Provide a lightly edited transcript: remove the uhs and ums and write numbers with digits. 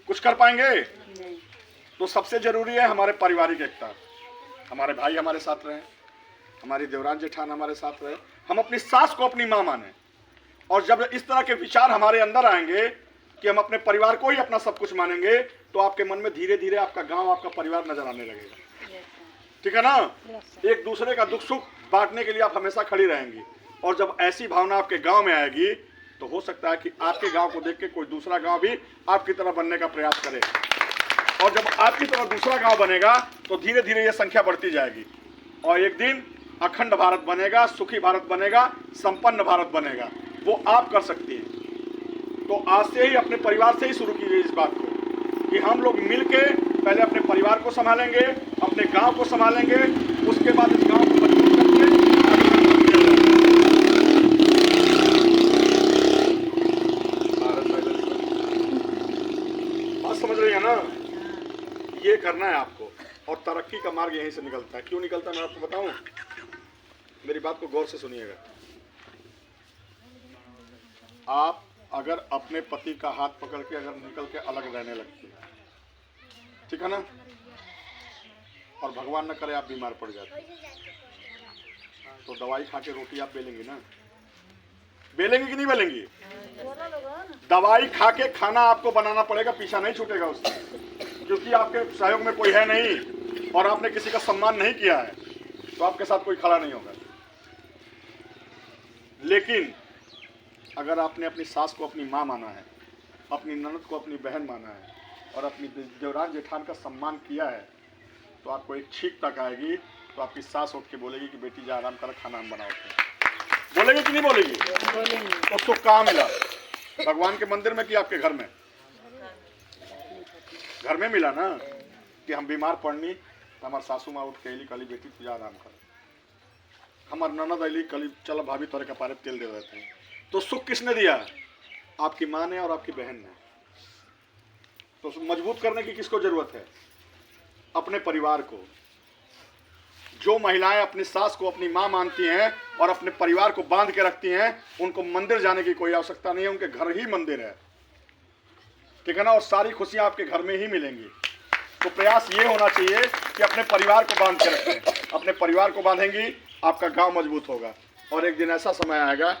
कुछ कर पाएंगे? नहीं। तो सबसे जरूरी है हमारे पारिवारिक एकता। हमारे भाई हमारे साथ रहे, हमारी देवरान जेठान हमारे साथ रहे, हम अपनी सास को अपनी माँ माने। और जब इस तरह के विचार हमारे अंदर आएंगे कि हम अपने परिवार को ही अपना सब कुछ मानेंगे, तो आपके मन में धीरे धीरे आपका गांव, आपका परिवार नजर आने लगेगा। ठीक है ना? एक दूसरे का दुख सुख बांटने के लिए आप हमेशा खड़ी रहेंगी। और जब ऐसी भावना आपके गांव में आएगी, तो हो सकता है कि आपके गांव को देख के कोई दूसरा गांव भी आपकी तरह बनने का प्रयास करे। और जब आपकी तरह दूसरा गांव बनेगा, तो धीरे धीरे ये संख्या बढ़ती जाएगी और एक दिन अखंड भारत बनेगा, सुखी भारत बनेगा, संपन्न भारत बनेगा। वो आप कर सकती हैं। तो आज से ही अपने परिवार से ही शुरू कीजिए इस बात को कि हम लोग मिलके पहले अपने परिवार को संभालेंगे, अपने गांव को संभालेंगे, उसके बाद इस गांव को मजबूत करके बात समझ रही है ना? ये करना है आपको। और तरक्की का मार्ग यहीं से निकलता है। क्यों निकलता है मैं आपको बताऊं? मेरी बात को गौर से सुनिएगा। आप अगर अपने पति का हाथ पकड़ के अगर निकल के अलग रहने लगती है, ठीक है ना, और भगवान न करे आप बीमार पड़ जाते, तो दवाई खा के रोटी आप बेलेंगी ना? बेलेंगी कि नहीं बेलेंगी? दवाई खा के खाना आपको बनाना पड़ेगा, पीछा नहीं छूटेगा उससे, क्योंकि आपके सहयोग में कोई है नहीं और आपने किसी का सम्मान नहीं किया है, तो आपके साथ कोई खड़ा नहीं होगा। लेकिन अगर आपने अपनी सास को अपनी माँ माना है, अपनी ननद को अपनी बहन माना है और अपनी देवरान जेठान का सम्मान किया है, तो आपको एक छींक तक आएगी तो आपकी सास उठ के बोलेगी कि बेटी जा आराम कर, खाना हम बनाओ। बोलेगी कि नहीं बोलेगी? बोलेंगे। तो सुख कहाँ मिला? भगवान के मंदिर में कि आपके घर में? घर में मिला ना, कि हम बीमार पड़नी तो हमारे सासू माँ उठ के अली कली बेटी तुझा आराम कर, हमार ननद अली कली चल भाभी तोरे कपारे तेल दे देते हैं। तो सुख किसने दिया? आपकी माँ ने और आपकी बहन ने। तो मजबूत करने की किसको जरूरत है? अपने परिवार को। जो महिलाएं अपनी सास को अपनी माँ मानती हैं और अपने परिवार को बांध के रखती हैं, उनको मंदिर जाने की कोई आवश्यकता नहीं है, उनके घर ही मंदिर है। ठीक है ना? और सारी खुशियां आपके घर में ही मिलेंगी। तो प्रयास ये होना चाहिए कि अपने परिवार को बांध के रखें। अपने परिवार को बांधेंगी, आपका गांव मजबूत होगा और एक दिन ऐसा समय आएगा